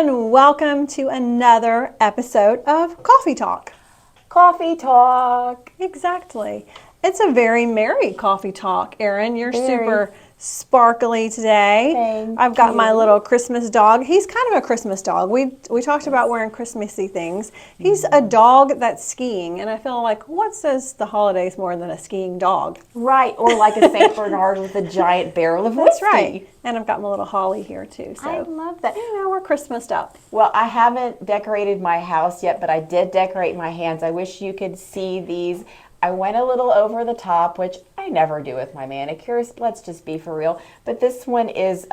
and welcome to another episode of Coffee Talk. Coffee Talk. Exactly. It's a very merry coffee talk, Erin. You're super sparkly today. I've got my little Christmas dog. He's kind of a Christmas dog. We talked about wearing Christmassy things. He's a dog that's skiing, and I feel like what says the holidays more than a skiing dog? Right, or like a St. Bernard with a giant barrel of whiskey. That's right. And I've got my little holly here too. So I love that. you know, we're Christmased up. Well, I haven't decorated my house yet, but I did decorate my hands. I wish you could see these. I went a little over the top, which I never do with my manicures. Let's just be for real. But this one is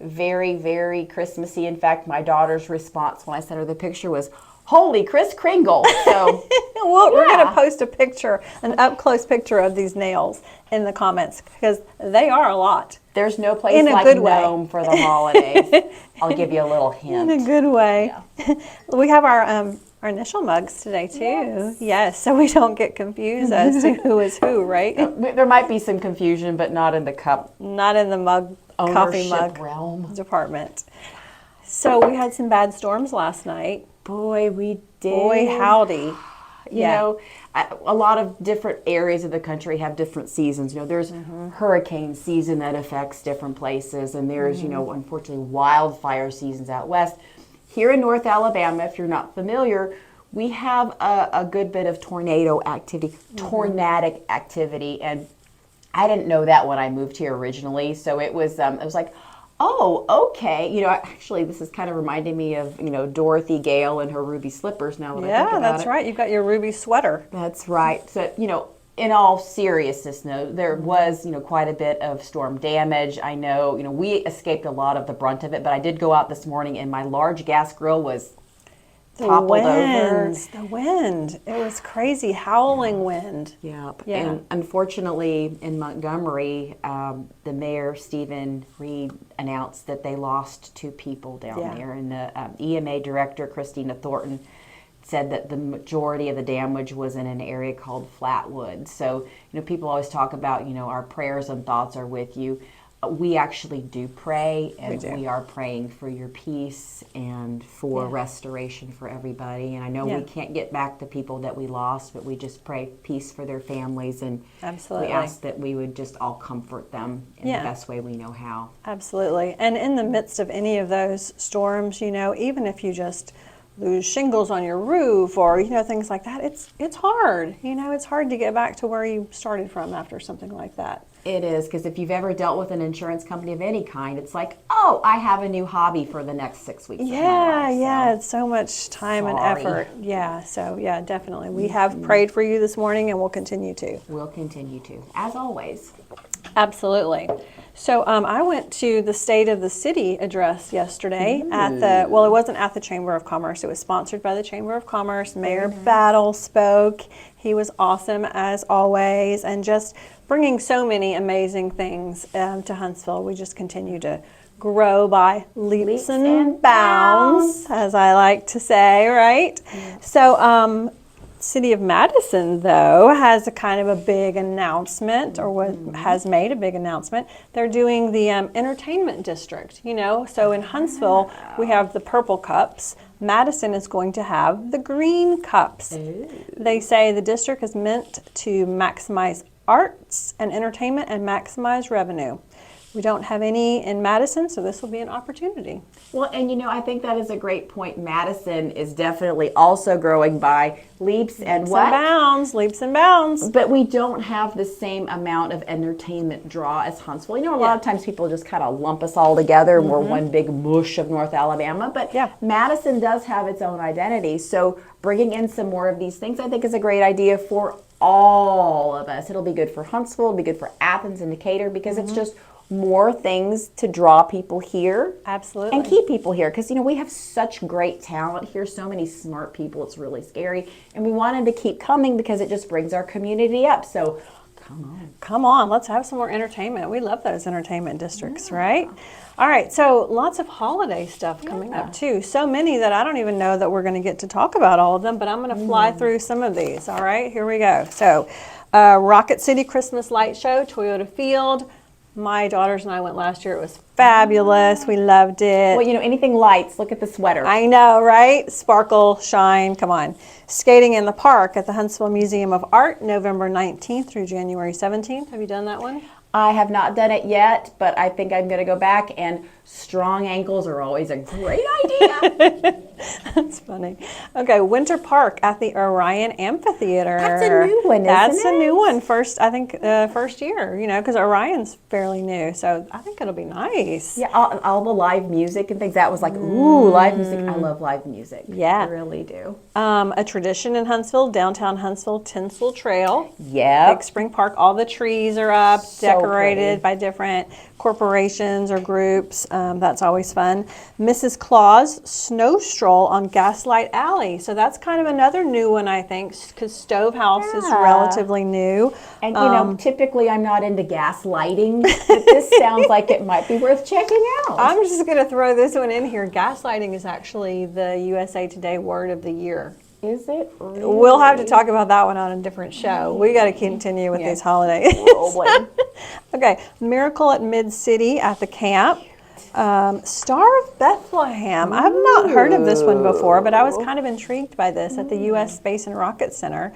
very, very Christmassy. In fact, my daughter's response when I sent her the picture was, "Holy Kris Kringle!" So well, we're going to post a picture, an up-close picture of these nails in the comments because they are a lot. There's no place in a like good way. Nome for the holidays. I'll give you a little hint. In a good way. Yeah. We have our initial mugs today too. Yes, so we don't get confused as to who is who, right? There might be some confusion, but not in the cup. Not in the mug, coffee mug realm department. So we had some bad storms last night. Boy, we did. Boy, howdy. You know, a lot of different areas of the country have different seasons. You know, there's hurricane season that affects different places, and there's, you know, unfortunately wildfire seasons out west. Here in North Alabama, if you're not familiar, we have a good bit of tornadic activity, and I didn't know that when I moved here originally. So it was like, oh, okay. You know, actually, this is kind of reminding me of, you know, Dorothy Gale and her ruby slippers now that I think about it. Yeah, that's right. You've got your ruby sweater. That's right. So, you know, in all seriousness, no, there was, you know, quite a bit of storm damage. I know, you know, we escaped a lot of the brunt of it, but I did go out this morning and my large gas grill was toppled over. The wind. It was crazy, howling wind. Yeah. And unfortunately, in Montgomery, the mayor, Stephen Reed, announced that they lost 2 people down there. And the EMA director, Christina Thornton, said that the majority of the damage was in an area called Flatwood. So, you know, people always talk about, you know, our prayers and thoughts are with you. We actually do pray, and we are praying for your peace and for restoration for everybody. And I know we can't get back the people that we lost, but we just pray peace for their families, and we ask that we would just all comfort them in the best way we know how. Absolutely. And in the midst of any of those storms, you know, even if you just lose shingles on your roof or, you know, things like that, it's hard. You know, it's hard to get back to where you started from after something like that. It is, because if you've ever dealt with an insurance company of any kind, it's like, oh, I have a new hobby for the next 6 weeks of my life. It's so much time and effort. Yeah, so yeah, definitely. We have prayed for you this morning and we'll continue to. We'll continue to, as always. Absolutely. So I went to the State of the City address yesterday it wasn't at the Chamber of Commerce. It was sponsored by the Chamber of Commerce. Mayor Battle spoke. He was awesome as always, and just bringing so many amazing things to Huntsville. We just continue to grow by leaps and bounds, as I like to say, right? So City of Madison, though, has a kind of a big announcement, or has made a big announcement. They're doing the entertainment district, you know. So in Huntsville, we have the purple cups. Madison is going to have the green cups. They say the district is meant to maximize arts and entertainment and maximize revenue. We don't have any in Madison, so this will be an opportunity. Well, and you know, I think that is a great point. Madison is definitely also growing by leaps and bounds, leaps and bounds. But we don't have the same amount of entertainment draw as Huntsville. You know, a lot of times people just kind of lump us all together and we're one big mush of North Alabama. But Madison does have its own identity. So bringing in some more of these things, I think, is a great idea for all of us. It'll be good for Huntsville, it'll be good for Athens and Decatur, because it's just more things to draw people here. Absolutely. And keep people here, because, you know, we have such great talent here, so many smart people, it's really scary. And we wanted to keep coming because it just brings our community up. So come on, let's have some more entertainment. We love those entertainment districts, right? All right, so lots of holiday stuff coming up too. So many that I don't even know that we're going to get to talk about all of them, but I'm going to fly through some of these. All right, here we go. So Rocket City Christmas Light Show, Toyota Field, My daughters and I went last year. It was fabulous. We loved it. Well, anything lights. Look at the sweater. I know, right? Sparkle, shine, come on. Skating in the park at the Huntsville Museum of Art, November 19th through January 17th. Have you done that one? I have not done it yet, but I think I'm going to go back, and strong ankles are always a great idea. That's funny. Okay, Winter Park at the Orion Amphitheater. That's a new one, That's isn't a it? new one. First year, because Orion's fairly new. So I think it'll be nice. Yeah, all the live music and things. That was like, ooh, live music. I love live music. Yeah. I really do. A tradition in Huntsville, downtown Huntsville Tinsel Trail. Yeah. Big Spring Park, all the trees are up, So decorated pretty. by different corporations or groups. That's always fun. Mrs. Claus Snow Stroll on Gaslight Alley. So that's kind of another new one, I think, because Stove House is Yeah. relatively new. And, typically I'm not into gas lighting, but this sounds like it might be worth checking out. I'm just going to throw this one in here. Gaslighting is actually the USA Today Word of the Year. Is it really? We'll have to talk about that one on a different show. We got to continue with these holidays. Oh, boy. Okay, Miracle at Mid-City at the camp. Star of Bethlehem. I've not heard of this one before, but I was kind of intrigued by this at the U.S. Space and Rocket Center.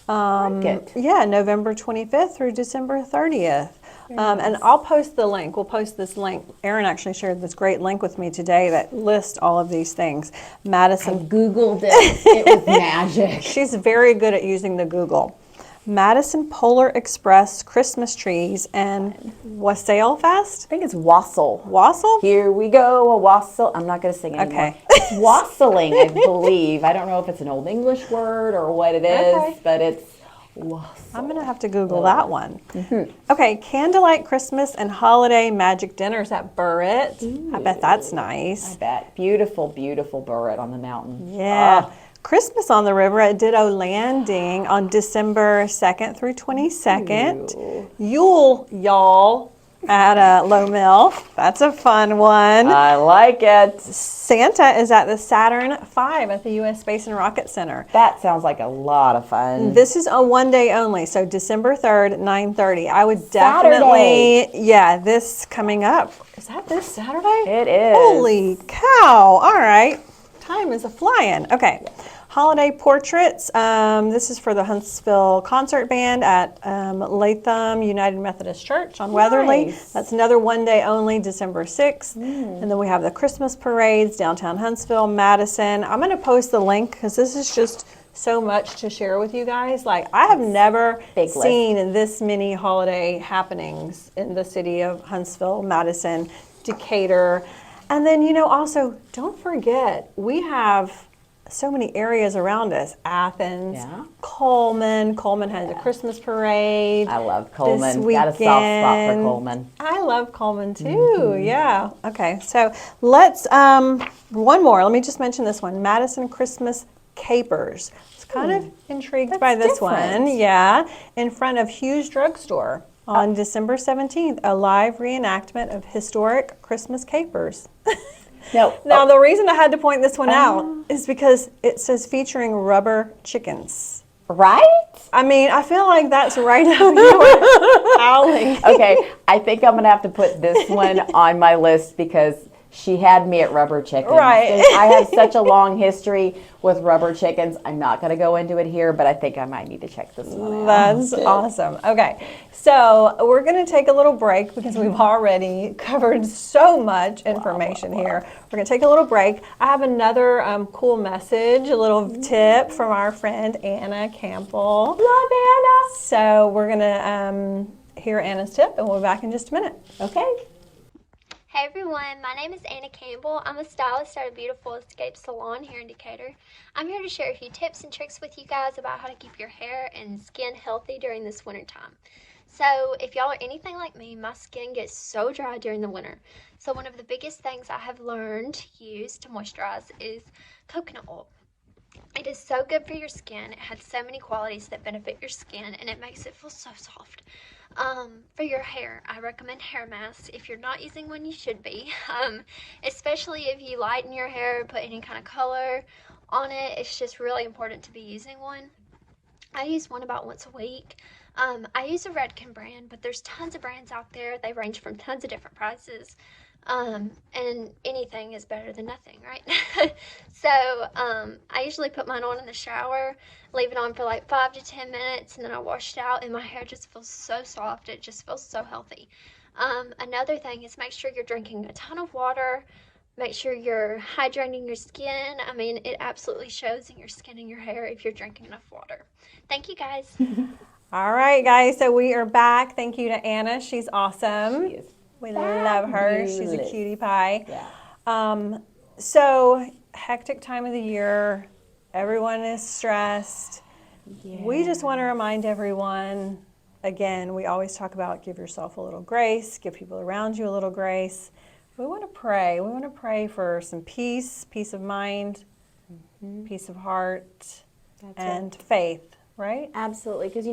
Like it. Yeah, November 25th through December 30th. And I'll post the link. We'll post this link. Erin actually shared this great link with me today that lists all of these things. Madison. Googled it. It was magic. She's very good at using the Google. Madison Polar Express Christmas trees and Wassail Fest? I think it's wassail. Wassail? Here we go, a wassail. I'm not going to sing anymore. Okay. It's wassailing, I believe. I don't know if it's an old English word or what it is, Okay. but it's wassail. I'm going to have to Google that one. Okay, Candlelight Christmas and Holiday Magic Dinners at Burritt. I bet that's I nice. bet. Beautiful, beautiful Burritt on the mountain. Yeah. Christmas on the River at Ditto Landing on December 2nd through 22nd. Yule, y'all, at Low Mill. That's a fun one. I like it. Santa is at the Saturn V at the U.S. Space and Rocket Center. That sounds like a lot of fun. This is on one day only, so December 3rd, 9:30. I would Saturday. definitely, this coming up. Is that this Saturday? It is. Holy cow. All right. Time is a-flying. Okay. Holiday portraits. This is for the Huntsville Concert Band at Latham United Methodist Church on Weatherly. Nice. That's another one day only, December 6th. And then we have the Christmas parades, downtown Huntsville, Madison. I'm going to post the link because this is just so much to share with you guys. Like, I have never Big list. seen this many holiday happenings in the city of Huntsville, Madison, Decatur. And then, also, don't forget, we have so many areas around us. Athens, Yeah. Coleman. Coleman has a Christmas parade. I love Coleman. This Got a soft spot for weekend. Coleman. I love Coleman too. Yeah. Okay. So let's one more. Let me just mention this one. Madison Christmas Capers. I was kind of intrigued by this different. one. Yeah. In front of Hughes Drugstore on December 17th, a live reenactment of historic Christmas capers. No. Now, the reason I had to point this one out is because it says featuring rubber chickens. Right? I mean, I feel like that's right up your alley. Okay, I think I'm going to have to put this one on my list because she had me at rubber chickens. Right. And I have such a long history with rubber chickens. I'm not going to go into it here, but I think I might need to check this one out. That's awesome. Okay, so we're going to take a little break because we've already covered so much information here. We're going to take a little break. I have another cool message, a little tip from our friend Anna Campbell. Love Anna. So we're going to hear Anna's tip, and we'll be back in just a minute. Okay. Hey everyone, my name is Anna Campbell. I'm a stylist at a Beautiful Escape Salon here in Decatur. I'm here to share a few tips and tricks with you guys about how to keep your hair and skin healthy during this winter time. So if y'all are anything like me, my skin gets so dry during the winter. So one of the biggest things I have learned to use to moisturize is coconut oil. It is so good for your skin. It has so many qualities that benefit your skin and it makes it feel so soft. For your hair, I recommend hair masks. If you're not using one, you should be. Especially if you lighten your hair, put any kind of color on it. It's just really important to be using one. I use one about once a week. I use a Redken brand, but there's tons of brands out there. They range from tons of different prices. And anything is better than nothing, right? So I usually put mine on in the shower, leave it on for like 5 to 10 minutes, and then I wash it out, and my hair just feels so soft. It just feels so healthy. Another thing is make sure you're drinking a ton of water. Make sure you're hydrating your skin. I mean, it absolutely shows in your skin and your hair if you're drinking enough water. Thank you, guys. All right, guys, so we are back. Thank you to Anna. She's awesome. She is We love her. She's a fabulous. cutie pie. Yeah. So, hectic time of the year. Everyone is stressed. We just want to remind everyone, again, we always talk about give yourself a little grace, give people around you a little grace. We want to pray. We want to pray for some peace, peace of mind, peace of heart, That's and faith, right? Absolutely, because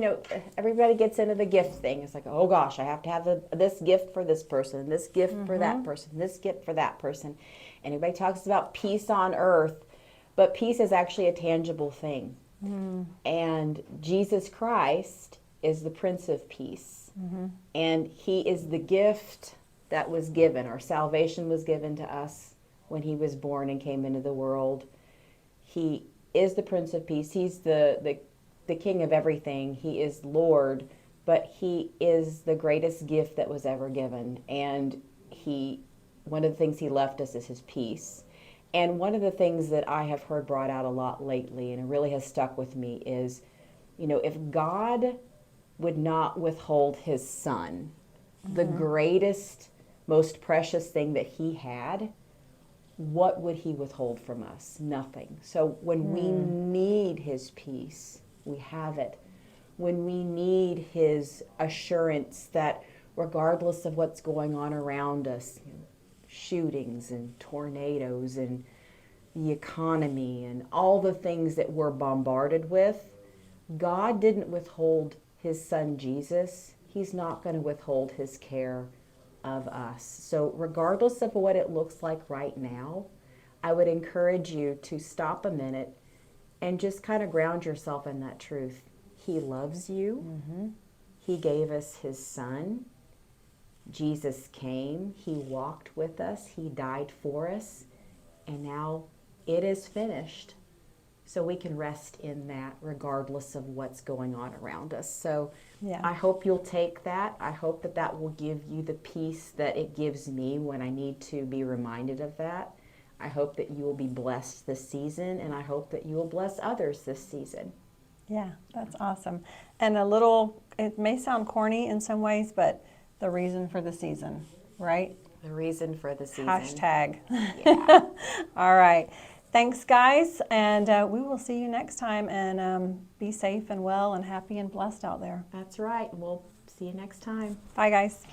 everybody gets into the gift thing. It's like, oh gosh, I have to have this gift for this person, this gift for that person, this gift for that person. And everybody talks about peace on earth, but peace is actually a tangible thing. And Jesus Christ is the Prince of Peace. And he is the gift that was given. Our salvation was given to us when he was born and came into the world. He is the Prince of Peace. He's the King of everything. He is Lord, but he is the greatest gift that was ever given. And one of the things he left us is his peace. And one of the things that I have heard brought out a lot lately, and it really has stuck with me, is, if God would not withhold his son, the greatest, most precious thing that he had, what would he withhold from us? Nothing. So when we need his peace, we have it. When we need his assurance that regardless of what's going on around us, shootings and tornadoes and the economy and all the things that we're bombarded with, God didn't withhold his son Jesus. He's not going to withhold his care of us. So regardless of what it looks like right now, I would encourage you to stop a minute and just kind of ground yourself in that truth. He loves you. He gave us his son. Jesus came. He walked with us. He died for us. And now it is finished. So we can rest in that regardless of what's going on around us. So Yeah. I hope you'll take that. I hope that that will give you the peace that it gives me when I need to be reminded of that. I hope that you will be blessed this season, and I hope that you will bless others this season. Yeah, that's awesome. And it may sound corny in some ways, but the reason for the season, right? The reason for the season. Hashtag. Yeah. All right. Thanks, guys. And we will see you next time. And be safe and well and happy and blessed out there. That's right. We'll see you next time. Bye, guys.